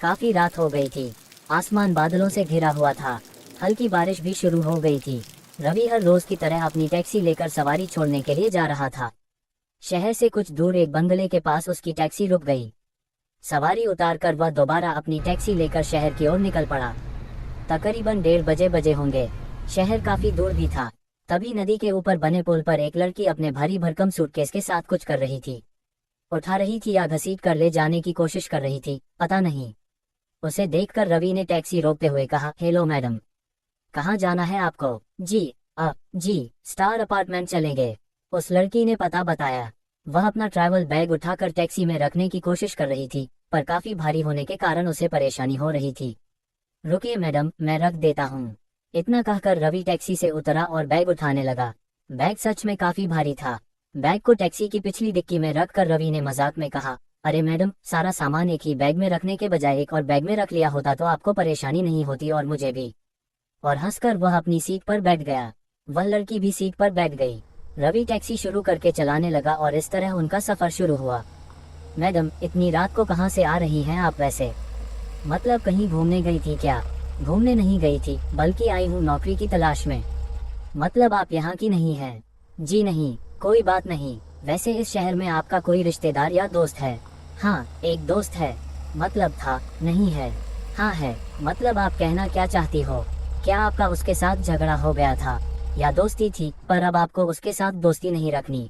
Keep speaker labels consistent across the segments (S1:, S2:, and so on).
S1: काफी रात हो गई थी। आसमान बादलों से घिरा हुआ था। हल्की बारिश भी शुरू हो गई थी। रवि हर रोज की तरह अपनी टैक्सी लेकर सवारी छोड़ने के लिए जा रहा था। शहर से कुछ दूर एक बंगले के पास उसकी टैक्सी रुक गई। सवारी उतारकर वह दोबारा अपनी टैक्सी लेकर शहर की ओर निकल पड़ा। तकरीबन 1:30 बजे होंगे। शहर काफी दूर भी था। तभी नदी के ऊपर बने पुल पर एक लड़की अपने भारी भरकम सूटकेस के साथ कुछ कर रही थी। उठा रही थी या घसीट कर ले जाने की कोशिश कर रही थी, पता नहीं। उसे देखकर रवि ने टैक्सी रोकते हुए कहा, हेलो मैडम, कहाँ जाना है आपको? जी स्टार अपार्टमेंट चलेंगे। उस लड़की ने पता बताया। वह अपना ट्रैवल बैग उठाकर टैक्सी में रखने की कोशिश कर रही थी, पर काफी भारी होने के कारण उसे परेशानी हो रही थी। रुकिए मैडम, मैं रख देता हूँ। इतना कहकर रवि टैक्सी से उतरा और बैग उठाने लगा। बैग सच में काफी भारी था। बैग को टैक्सी की पिछली डिक्की में रखकर रवि ने मजाक में कहा, अरे मैडम, सारा सामान एक ही बैग में रखने के बजाय एक और बैग में रख लिया होता तो आपको परेशानी नहीं होती और मुझे भी। और हंसकर वह अपनी सीट पर बैठ गया। वह लड़की भी सीट पर बैठ गई। रवि टैक्सी शुरू करके चलाने लगा और इस तरह उनका सफर शुरू हुआ। मैडम, इतनी रात को कहाँ से आ रही हैं आप वैसे? मतलब कहीं घूमने गई थी क्या? घूमने नहीं गई थी, बल्कि आई हूँ नौकरी की तलाश में। मतलब आप यहाँ की नहीं हैं? जी नहीं, कोई बात नहीं। वैसे इस शहर में आपका कोई रिश्तेदार या दोस्त है? हाँ, एक दोस्त है। मतलब था, नहीं है। हाँ है। मतलब आप कहना क्या चाहती हो? क्या आपका उसके साथ झगड़ा हो गया था या दोस्ती थी, पर अब आपको उसके साथ दोस्ती नहीं रखनी?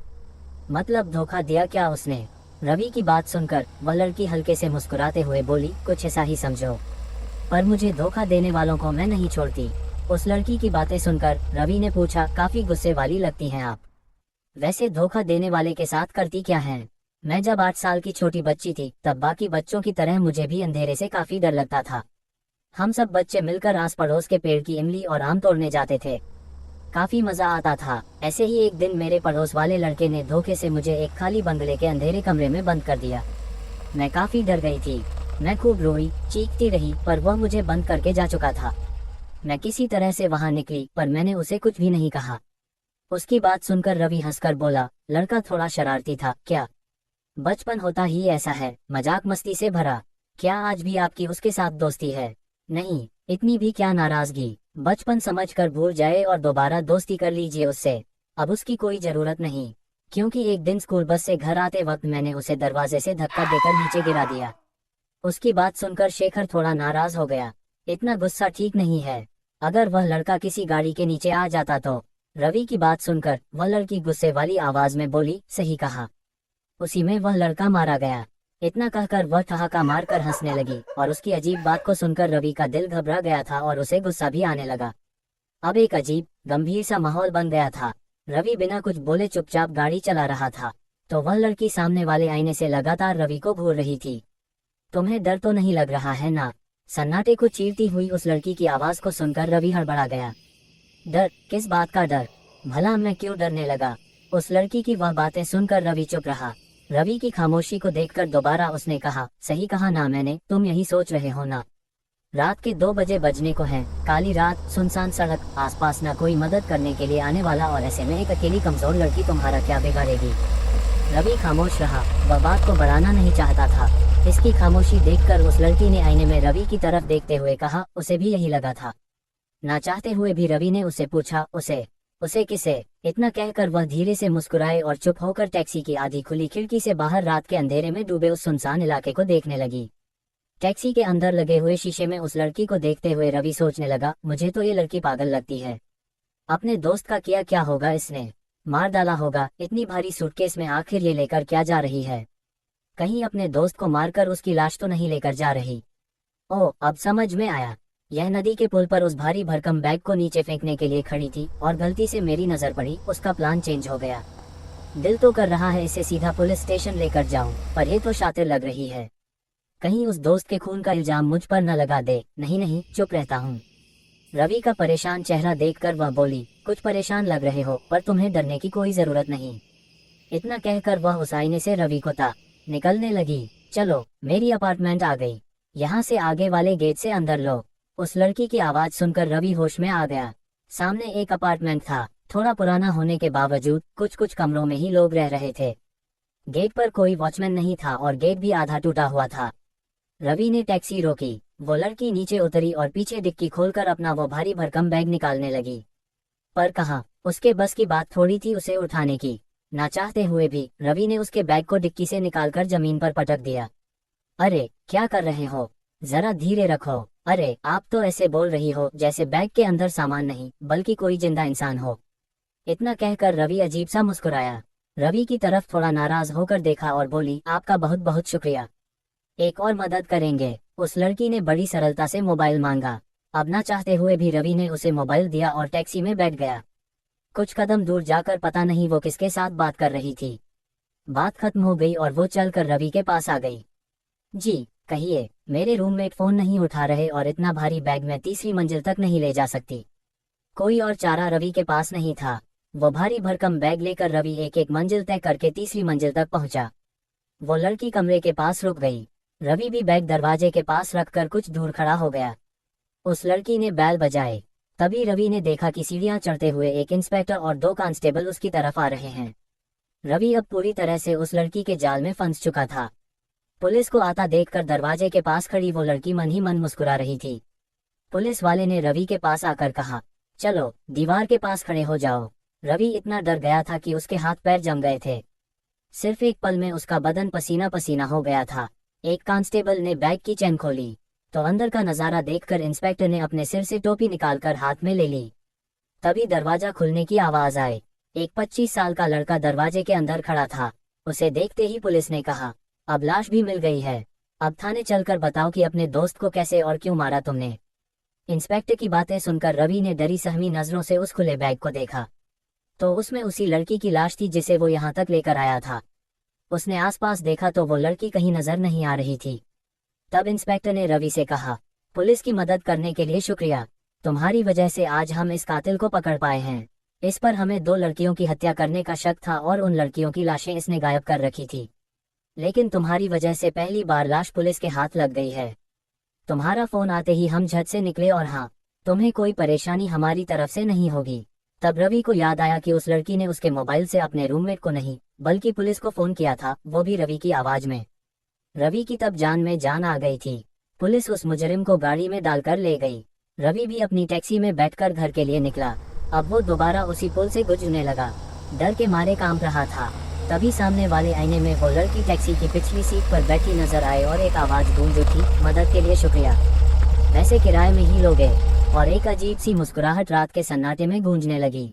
S1: मतलब धोखा दिया क्या उसने? रवि की बात सुनकर वह लड़की हल्के से मुस्कुराते हुए बोली, कुछ ऐसा ही समझो। पर मुझे धोखा देने वालों को मैं नहीं छोड़ती। उस लड़की की बातें सुनकर रवि ने पूछा, काफी गुस्से वाली लगती हैं आप। वैसे धोखा देने वाले के साथ करती क्या हैं? मैं जब 8 साल की छोटी बच्ची थी तब बाकी बच्चों की तरह मुझे भी अंधेरे से काफी डर लगता था। हम सब बच्चे मिलकर आस पड़ोस के पेड़ की इमली और आम तोड़ने जाते थे। काफी मजा आता था। ऐसे ही एक दिन मेरे पड़ोस वाले लड़के ने धोखे से मुझे एक खाली बंगले के अंधेरे कमरे में बंद कर दिया। मैं काफी डर गई थी। मैं खूब रोई, चीखती रही, पर वह मुझे बंद करके जा चुका था। मैं किसी तरह से वहां निकली, पर मैंने उसे कुछ भी नहीं कहा। उसकी बात सुनकर रवि हंसकर बोला, लड़का थोड़ा शरारती था क्या? बचपन होता ही ऐसा है, मजाक मस्ती से भरा। क्या आज भी आपकी उसके साथ दोस्ती है? नहीं, इतनी भी क्या नाराजगी। बचपन समझकर भूल जाए और दोबारा दोस्ती कर लीजिए उससे। अब उसकी कोई जरूरत नहीं, क्योंकि एक दिन स्कूल बस से घर आते वक्त मैंने उसे दरवाजे से धक्का देकर नीचे गिरा दिया। उसकी बात सुनकर शेखर थोड़ा नाराज हो गया। इतना गुस्सा ठीक नहीं है। अगर वह लड़का किसी गाड़ी के नीचे आ जाता तो? रवि की बात सुनकर वह लड़की गुस्से वाली आवाज में बोली, सही कहा। उसी में वह लड़का मारा गया। इतना कहकर वह ठहाका मारकर हंसने लगी और उसकी अजीब बात को सुनकर रवि का दिल घबरा गया था और उसे गुस्सा भी आने लगा। अब एक अजीब गंभीर सा माहौल बन गया था। रवि बिना कुछ बोले चुपचाप गाड़ी चला रहा था, तो वह लड़की सामने वाले आईने से लगातार रवि को घूर रही थी। तुम्हें डर तो नहीं लग रहा है ना? सन्नाटे को चीरती हुई उस लड़की की आवाज को सुनकर रवि हड़बड़ा गया। डर? किस बात का डर? भला मैं क्यों डरने लगा? उस लड़की की वह बातें सुनकर रवि चुप रहा। रवि की खामोशी को देखकर दोबारा उसने कहा, सही कहा ना मैंने? तुम यही सोच रहे हो ना? रात के 2 बजे बजने को हैं। काली रात, सुनसान सड़क, आसपास ना कोई मदद करने के लिए आने वाला, और ऐसे में एक अकेली कमजोर लड़की तुम्हारा क्या बिगाड़ेगी? रवि खामोश रहा। वह बात को बढ़ाना नहीं चाहता था। इसकी खामोशी देखकर उस लड़की ने आईने में रवि की तरफ देखते हुए कहा, उसे भी यही लगा था। ना चाहते हुए भी रवि ने उससे पूछा, उसे किसे? इतना कहकर वह धीरे से मुस्कुराए और चुप होकर टैक्सी की आधी खुली खिड़की से बाहर रात के अंधेरे में डूबे उस सुनसान इलाके को देखने लगी। टैक्सी के अंदर लगे हुए शीशे में उस लड़की को देखते हुए रवि सोचने लगा, मुझे तो ये लड़की पागल लगती है। अपने दोस्त का किया क्या होगा इसने? मार डाला होगा। इतनी भारी सूटकेस में आखिर ये लेकर क्या जा रही है? कहीं अपने दोस्त को मारकर उसकी लाश तो नहीं लेकर जा रही? ओह, अब समझ में आया। यह नदी के पुल पर उस भारी भरकम बैग को नीचे फेंकने के लिए खड़ी थी और गलती से मेरी नजर पड़ी। उसका प्लान चेंज हो गया। दिल तो कर रहा है इसे सीधा पुलिस स्टेशन लेकर जाऊं, पर ये तो शातिर लग रही है। कहीं उस दोस्त के खून का इल्जाम मुझ पर न लगा दे। नहीं, चुप रहता हूँ। रवि का परेशान चेहरा देखकर वह बोली, कुछ परेशान लग रहे हो, पर तुम्हें डरने की कोई जरूरत नहीं। इतना कहकर वह उस आईने से रवि को निकलने लगी। चलो, मेरी अपार्टमेंट आ गई। यहाँ से आगे वाले गेट से अंदर लो। उस लड़की की आवाज सुनकर रवि होश में आ गया। सामने एक अपार्टमेंट था। थोड़ा पुराना होने के बावजूद कुछ कमरों में ही लोग रह रहे थे। गेट पर कोई वॉचमैन नहीं था और गेट भी आधा टूटा हुआ था। रवि ने टैक्सी रोकी। वो लड़की नीचे उतरी और पीछे डिक्की खोलकर अपना वो भारी भरकम बैग निकालने लगी। पर कहाँ, उसके बस की बात थोड़ी थी उसे उठाने की। ना चाहते हुए भी रवि ने उसके बैग को डिक्की से निकालकर जमीन पर पटक दिया। अरे क्या कर रहे हो, जरा धीरे रखो। अरे आप तो ऐसे बोल रही हो जैसे बैग के अंदर सामान नहीं बल्कि कोई जिंदा इंसान हो। इतना कहकर रवि अजीब सा मुस्कुराया। रवि की तरफ थोड़ा नाराज होकर देखा और बोली, आपका बहुत बहुत शुक्रिया। एक और मदद करेंगे? उस लड़की ने बड़ी सरलता से मोबाइल मांगा। अब ना चाहते हुए भी रवि ने उसे मोबाइल दिया और टैक्सी में बैठ गया। कुछ कदम दूर जाकर पता नहीं वो किसके साथ बात कर रही थी। बात खत्म हो गई और वो चलकर रवि के पास आ गई। जी कहिए, मेरे रूममेट फोन नहीं उठा रहे और इतना भारी बैग मैं तीसरी मंजिल तक नहीं ले जा सकती। कोई और चारा रवि के पास नहीं था। वो भारी भरकम बैग लेकर रवि एक एक मंजिल तय करके तीसरी मंजिल तक पहुंचा। वो लड़की कमरे के पास रुक गई। रवि भी बैग दरवाजे के पास रखकर कुछ दूर खड़ा हो गया। उस लड़की ने बैल बजाए। तभी रवि ने देखा कि सीढ़ियां चढ़ते हुए एक इंस्पेक्टर और 2 कांस्टेबल उसकी तरफ आ रहे हैं। रवि अब पूरी तरह से उस लड़की के जाल में फंस चुका था। पुलिस को आता देखकर दरवाजे के पास खड़ी वो लड़की मन ही मन मुस्कुरा रही थी। पुलिस वाले ने रवि के पास आकर कहा, चलो दीवार के पास खड़े हो जाओ। रवि इतना डर गया था कि उसके हाथ पैर जम गए थे। सिर्फ एक पल में उसका बदन पसीना पसीना हो गया था। एक कांस्टेबल ने बैग की चेन खोली तो अंदर का नजारा देखकर इंस्पेक्टर ने अपने सिर से टोपी निकालकर हाथ में ले ली। तभी दरवाजा खुलने की आवाज आई। एक 25 साल का लड़का दरवाजे के अंदर खड़ा था। उसे देखते ही पुलिस ने कहा, अब लाश भी मिल गई है। अब थाने चलकर बताओ कि अपने दोस्त को कैसे और क्यों मारा तुमने। इंस्पेक्टर की बातें सुनकर रवि ने डरी सहमी नजरों से उस खुले बैग को देखा तो उसमें उसी लड़की की लाश थी जिसे वो यहाँ तक लेकर आया था। उसने आसपास देखा तो वो लड़की कहीं नजर नहीं आ रही थी। तब इंस्पेक्टर ने रवि से कहा, पुलिस की मदद करने के लिए शुक्रिया। तुम्हारी वजह से आज हम इस कातिल को पकड़ पाए हैं। इस पर हमें 2 लड़कियों की हत्या करने का शक था और उन लड़कियों की लाशें इसने गायब कर रखी थी। लेकिन तुम्हारी वजह से पहली बार लाश पुलिस के हाथ लग गई है। तुम्हारा फोन आते ही हम झट से निकले और हाँ, तुम्हें कोई परेशानी हमारी तरफ से नहीं होगी। तब रवि को याद आया कि उस लड़की ने उसके मोबाइल से अपने रूममेट को नहीं बल्कि पुलिस को फोन किया था, वो भी रवि की आवाज में। रवि की तब जान में जान आ गई थी। पुलिस उस मुजरिम को गाड़ी में डालकर ले गई। रवि भी अपनी टैक्सी में बैठकर घर के लिए निकला। अब वो दोबारा उसी पुल से गुजरने लगा। डर के मारे कांप रहा था। तभी सामने वाले आईने में वो लड़की टैक्सी की पिछली सीट पर बैठी नजर आए और एक आवाज गूंज उठी, मदद के लिए शुक्रिया। वैसे किराए में ही लोगे। और एक अजीब सी मुस्कुराहट रात के सन्नाटे में गूंजने लगी।